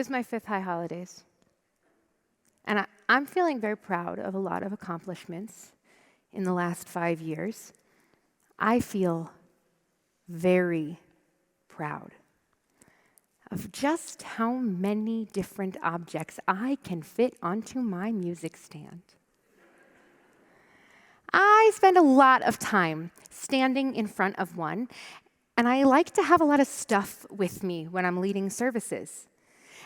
is my 5th high holidays. And I'm feeling very proud of a lot of accomplishments in the last 5 years. I feel very proud of just how many different objects I can fit onto my music stand. I spend a lot of time standing in front of one, and I like to have a lot of stuff with me when I'm leading services.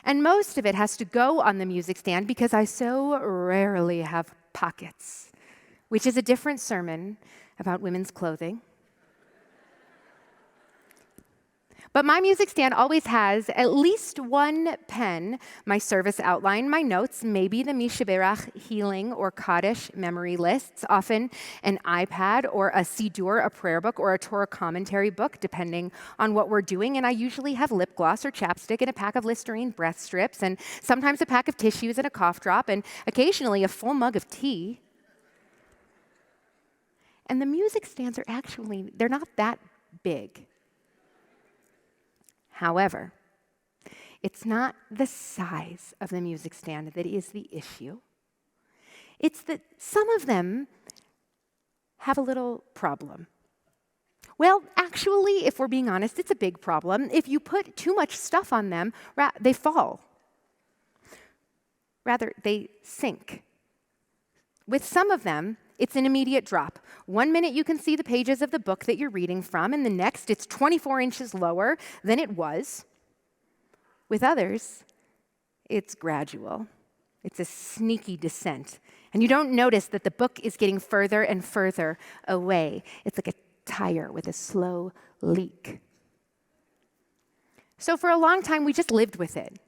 And most of it has to go on the music stand because I so rarely have pockets, which is a different sermon about women's clothing. But my music stand always has at least one pen, my service outline, my notes, maybe the Mishaberach healing or Kaddish memory lists, often an iPad or a Siddur, a prayer book, or a Torah commentary book, depending on what we're doing. And I usually have lip gloss or chapstick and a pack of Listerine breath strips, and sometimes a pack of tissues and a cough drop, and occasionally a full mug of tea. And the music stands are actually, they're not that big. However, it's not the size of the music stand that is the issue. It's that some of them have a little problem. Well, actually, if we're being honest, it's a big problem. If you put too much stuff on them, they fall. Rather, they sink. With some of them, it's an immediate drop. 1 minute you can see the pages of the book that you're reading from, and the next it's 24 inches lower than it was. With others, it's gradual. It's a sneaky descent. And you don't notice that the book is getting further and further away. It's like a tire with a slow leak. So for a long time, we just lived with it.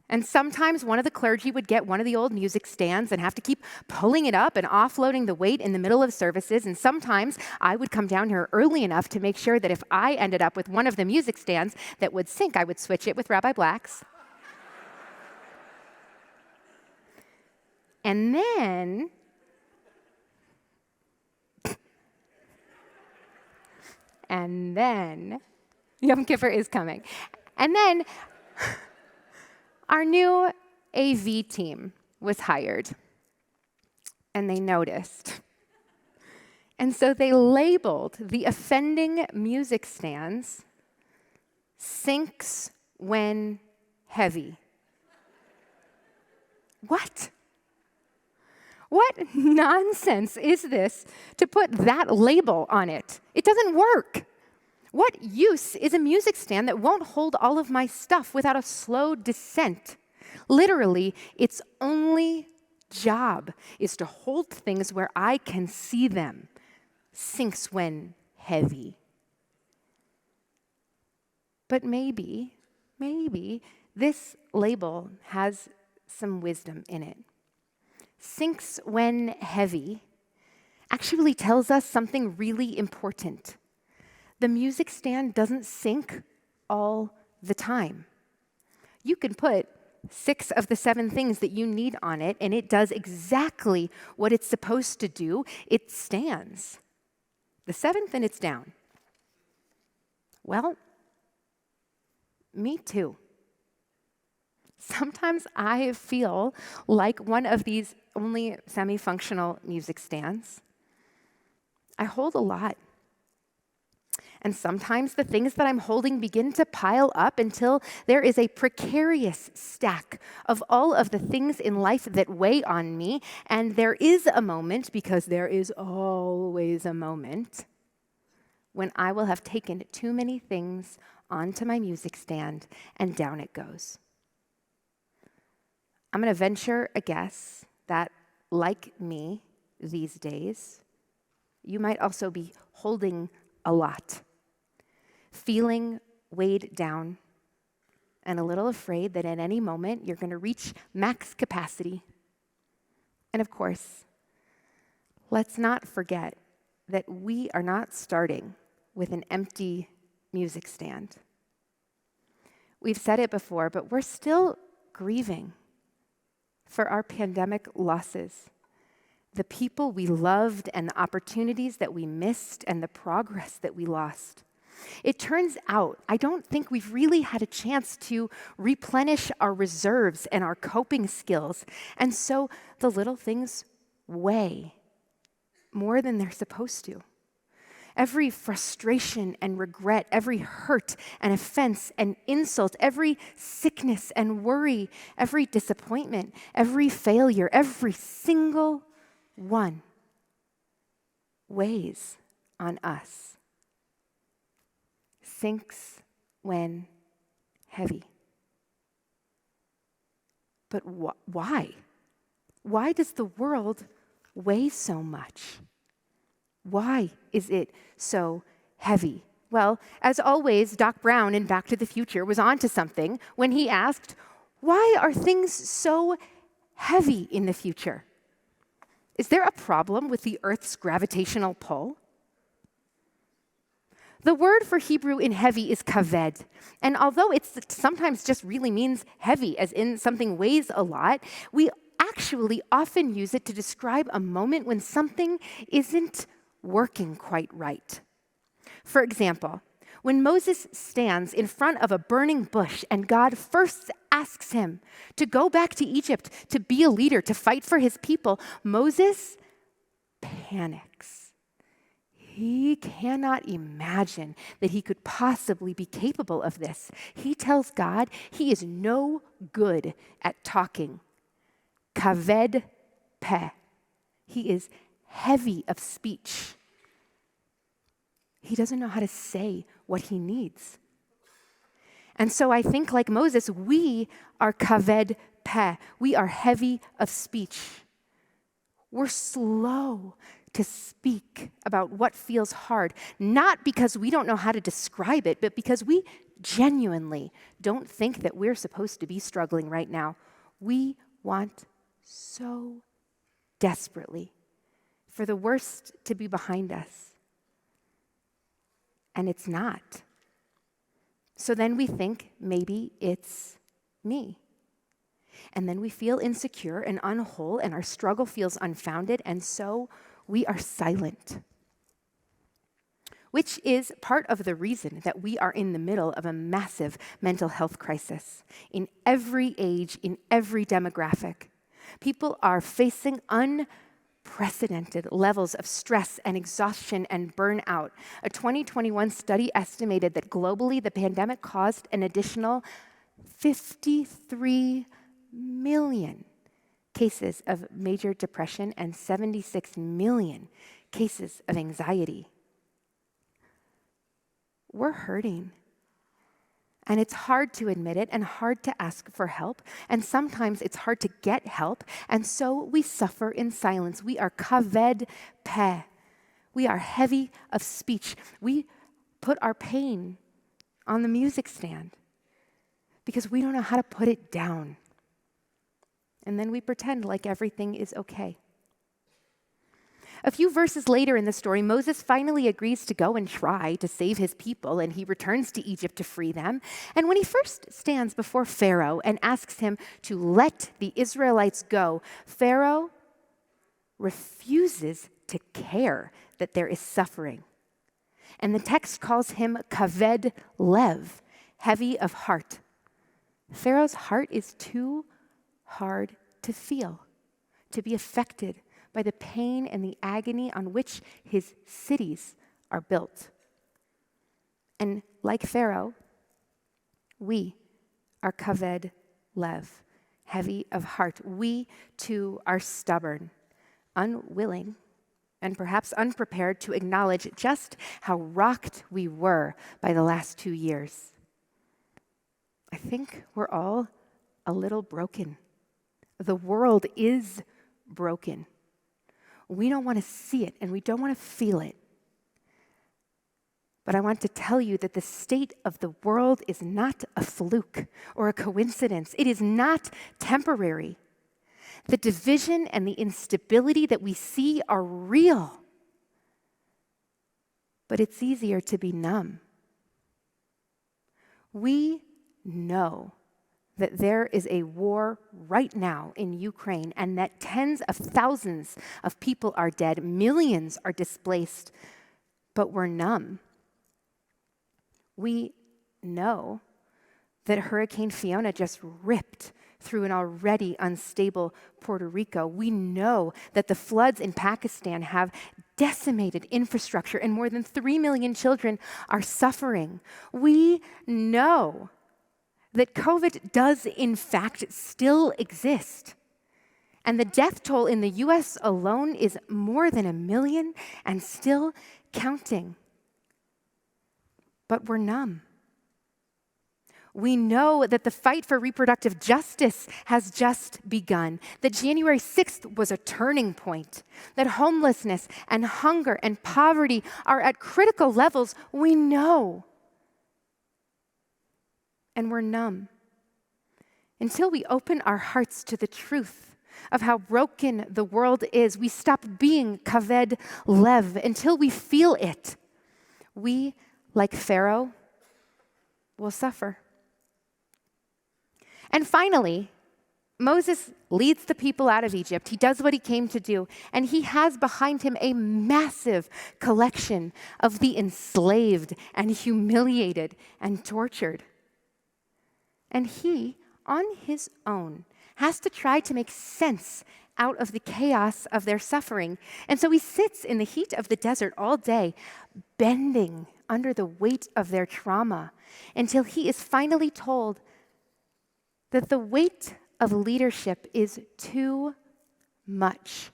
And sometimes one of the clergy would get one of the old music stands and have to keep pulling it up and offloading the weight in the middle of services. And sometimes I would come down here early enough to make sure that if I ended up with one of the music stands that would sink, I would switch it with Rabbi Black's. And then Yom Kippur is coming. And then our new AV team was hired, and they noticed. And so they labeled the offending music stands sinks when heavy. What? What nonsense is this to put that label on it? It doesn't work. What use is a music stand that won't hold all of my stuff without a slow descent? Literally, its only job is to hold things where I can see them. Sinks when heavy. But maybe this label has some wisdom in it. Sinks when heavy actually tells us something really important. The music stand doesn't sink all the time. You can put 6 of the 7 things that you need on it, and it does exactly what it's supposed to do. It stands. The 7th, and it's down. Well, me too. Sometimes I feel like one of these only semi-functional music stands. I hold a lot. And sometimes the things that I'm holding begin to pile up until there is a precarious stack of all of the things in life that weigh on me. And there is a moment, because there is always a moment, when I will have taken too many things onto my music stand and down it goes. I'm going to venture a guess that, like me these days, you might also be holding a lot, feeling weighed down, and a little afraid that at any moment you're going to reach max capacity. And of course, let's not forget that we are not starting with an empty music stand. We've said it before, but we're still grieving for our pandemic losses, the people we loved and the opportunities that we missed and the progress that we lost. It turns out, I don't think we've really had a chance to replenish our reserves and our coping skills. And so the little things weigh more than they're supposed to. Every frustration and regret, every hurt and offense and insult, every sickness and worry, every disappointment, every failure, every single one weighs on us, sinks when heavy. But why? Why does the world weigh so much? Why is it so heavy? Well, as always, Doc Brown in Back to the Future was onto something when he asked, why are things so heavy in the future? Is there a problem with the Earth's gravitational pull? The word for Hebrew in heavy is kaved. And although it sometimes just really means heavy, as in something weighs a lot, we actually often use it to describe a moment when something isn't working quite right. For example, when Moses stands in front of a burning bush and God first asks him to go back to Egypt, to be a leader, to fight for his people, Moses panics. He cannot imagine that he could possibly be capable of this. He tells God he is no good at talking. Kaved peh. He is heavy of speech. He doesn't know how to say what he needs. And so I think, like Moses, we are kaved peh. We are heavy of speech. We're slow to speak about what feels hard, not because we don't know how to describe it, but because we genuinely don't think that we're supposed to be struggling right now. We want so desperately for the worst to be behind us. And it's not. So then we think maybe it's me. And then we feel insecure and unwhole, and our struggle feels unfounded, and so we are silent. Which is part of the reason that we are in the middle of a massive mental health crisis in every age, in every demographic. People are facing unprecedented levels of stress and exhaustion and burnout. A 2021 study estimated that globally the pandemic caused an additional 53 million cases of major depression and 76 million cases of anxiety. We're hurting. And it's hard to admit it and hard to ask for help. And sometimes it's hard to get help. And so we suffer in silence. We are kaved peh. We are heavy of speech. We put our pain on the music stand because we don't know how to put it down. And then we pretend like everything is okay. A few verses later in the story, Moses finally agrees to go and try to save his people, and he returns to Egypt to free them. And when he first stands before Pharaoh and asks him to let the Israelites go, Pharaoh refuses to care that there is suffering. And the text calls him kaved lev, heavy of heart. Pharaoh's heart is too hard to feel, to be affected by the pain and the agony on which his cities are built. And like Pharaoh, we are kaved lev, heavy of heart. We too are stubborn, unwilling, and perhaps unprepared to acknowledge just how rocked we were by the last 2 years. I think we're all a little broken. The world is broken. We don't want to see it and we don't want to feel it. But I want to tell you that the state of the world is not a fluke or a coincidence. It is not temporary. The division and the instability that we see are real. But it's easier to be numb. We know that there is a war right now in Ukraine and that tens of thousands of people are dead, millions are displaced, but we're numb. We know that Hurricane Fiona just ripped through an already unstable Puerto Rico. We know that the floods in Pakistan have decimated infrastructure and more than 3 million children are suffering. We know that COVID does in fact still exist. And the death toll in the US alone is more than 1 million and still counting. But we're numb. We know that the fight for reproductive justice has just begun, that January 6th was a turning point, that homelessness and hunger and poverty are at critical levels. We know. And we're numb. Until we open our hearts to the truth of how broken the world is, we stop being kaved lev. Until we feel it, we, like Pharaoh, will suffer. And finally, Moses leads the people out of Egypt. He does what he came to do, and he has behind him a massive collection of the enslaved and humiliated and tortured. And he, on his own, has to try to make sense out of the chaos of their suffering. And so he sits in the heat of the desert all day, bending under the weight of their trauma, until he is finally told that the weight of leadership is too much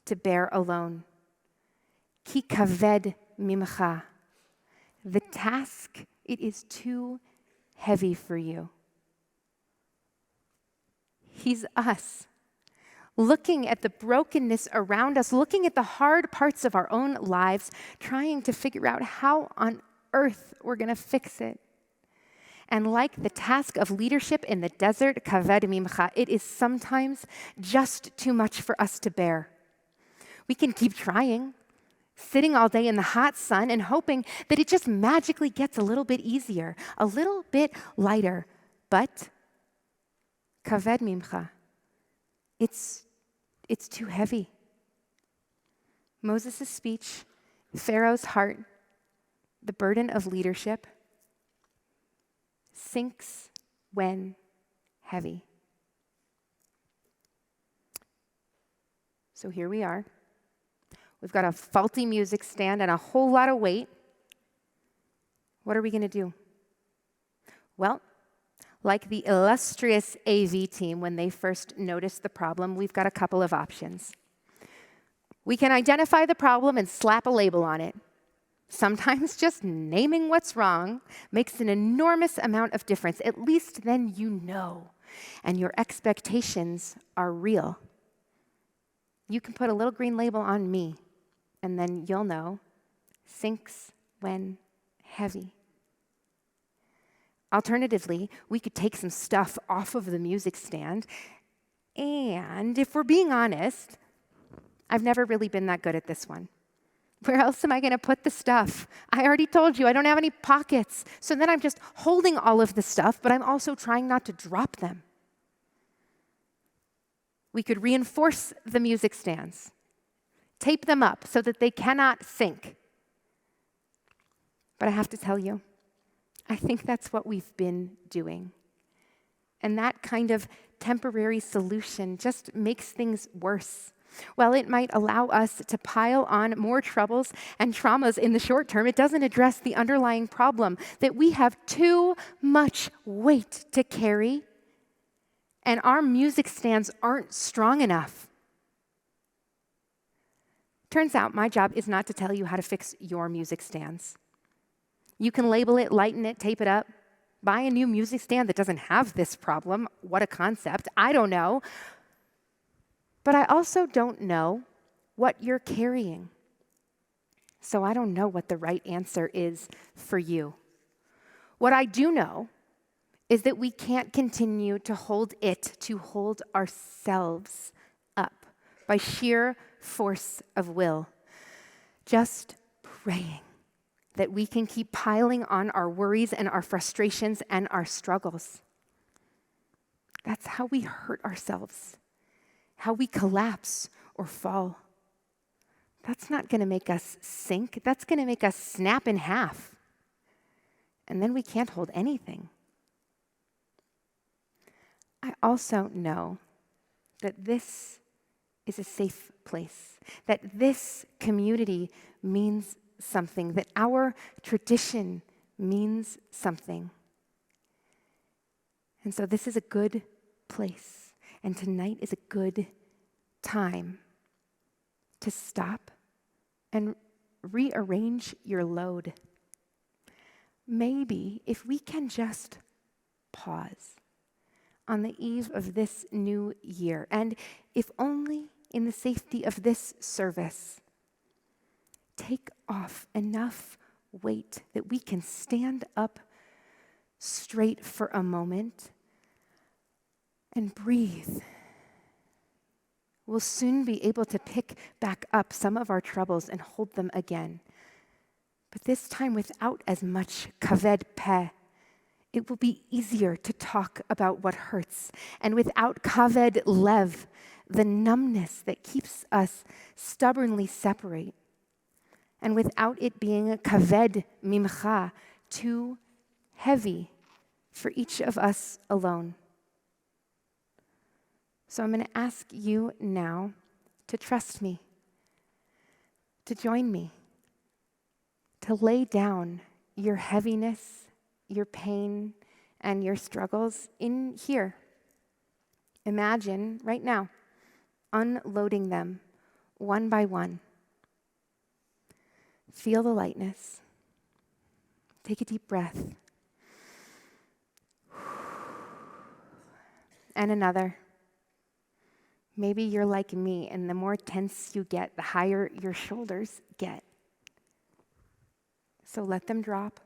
to bear alone. Ki kaved mimcha. The task, it is too heavy for you. He's us, looking at the brokenness around us, looking at the hard parts of our own lives, trying to figure out how on earth we're going to fix it. And like the task of leadership in the desert, kaved mimcha, it is sometimes just too much for us to bear. We can keep trying, sitting all day in the hot sun and hoping that it just magically gets a little bit easier, a little bit lighter. But kaved mimcha, it's too heavy. Moses' speech, Pharaoh's heart, the burden of leadership, sinks when heavy. So here we are. We've got a faulty music stand and a whole lot of weight. What are we going to do? Well, like the illustrious AV team when they first noticed the problem, we've got a couple of options. We can identify the problem and slap a label on it. Sometimes just naming what's wrong makes an enormous amount of difference. At least then you know, and your expectations are real. You can put a little green label on me, and then you'll know, sinks when heavy. Alternatively, we could take some stuff off of the music stand, and if we're being honest, I've never really been that good at this one. Where else am I going to put the stuff? I already told you I don't have any pockets. So then I'm just holding all of the stuff, but I'm also trying not to drop them. We could reinforce the music stands, tape them up so that they cannot sink. But I have to tell you, I think that's what we've been doing. And that kind of temporary solution just makes things worse. While it might allow us to pile on more troubles and traumas in the short term, it doesn't address the underlying problem that we have too much weight to carry, and our music stands aren't strong enough. Turns out my job is not to tell you how to fix your music stands. You can label it, lighten it, tape it up, buy a new music stand that doesn't have this problem. What a concept. I don't know. But I also don't know what you're carrying. So I don't know what the right answer is for you. What I do know is that we can't continue to hold ourselves up by sheer force of will. Just praying that we can keep piling on our worries and our frustrations and our struggles. That's how we hurt ourselves. How we collapse or fall. That's not going to make us sink. That's going to make us snap in half. and then we can't hold anything. I also know that this is a safe place, that this community means something, that our tradition means something. And so this is a good place, and tonight is a good time to stop and rearrange your load. Maybe if we can just pause on the eve of this new year, and if only in the safety of this service, take off enough weight that we can stand up straight for a moment and breathe. We'll soon be able to pick back up some of our troubles and hold them again. But this time without as much kaved peh. It will be easier to talk about what hurts. And without kaved lev, the numbness that keeps us stubbornly separate. And without it being a kaved mimcha, too heavy for each of us alone. So I'm going to ask you now to trust me, to join me, to lay down your heaviness, your pain, and your struggles in here. Imagine right now unloading them one by one. Feel the lightness. Take a deep breath. And another. Maybe you're like me, and the more tense you get, the higher your shoulders get. So let them drop.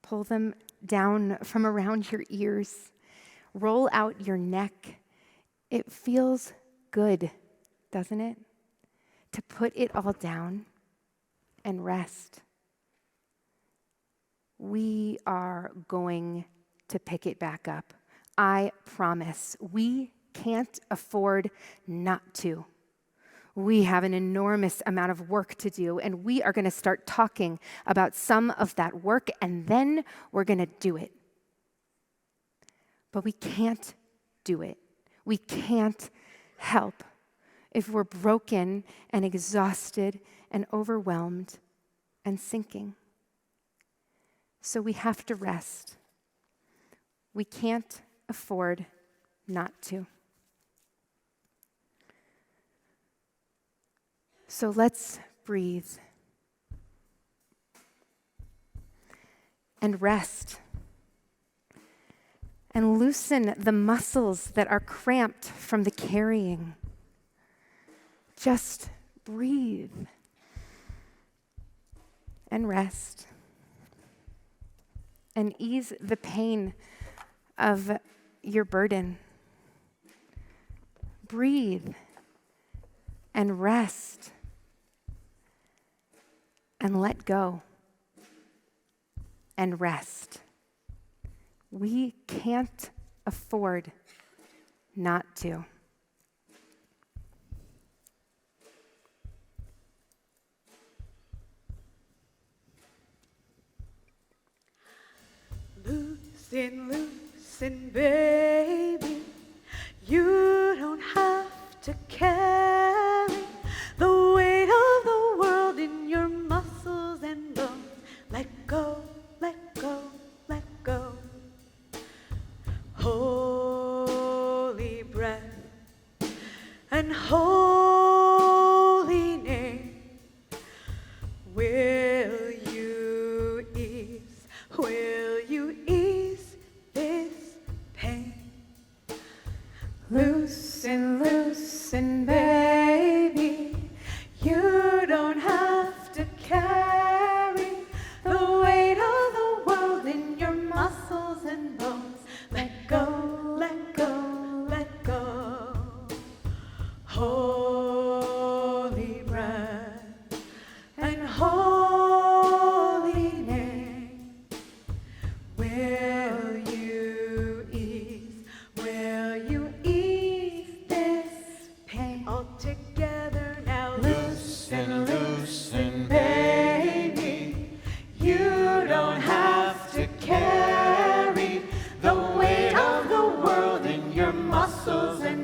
Pull them down from around your ears. Roll out your neck. It feels good, doesn't it? To put it all down and rest. We are going to pick it back up. I promise. We can't afford not to. We have an enormous amount of work to do, and we are going to start talking about some of that work, and then we're going to do it. But we can't do it. We can't help if we're broken and exhausted and overwhelmed and sinking. So we have to rest. We can't afford not to. So let's breathe and rest and loosen the muscles that are cramped from the carrying. Just breathe and rest and ease the pain of your burden. Breathe and rest. And let go and rest. We can't afford not to. Loosen, loosen, baby. You don't have to carry the weight of the world in your muscles and bones. Let go, let go, let go. Holy breath and holy name. Will you ease this pain? Loosen, loosen, baby. You don't have to carry the weight of the world in your muscles and bones. Let go, let go, let go. Hold muscles and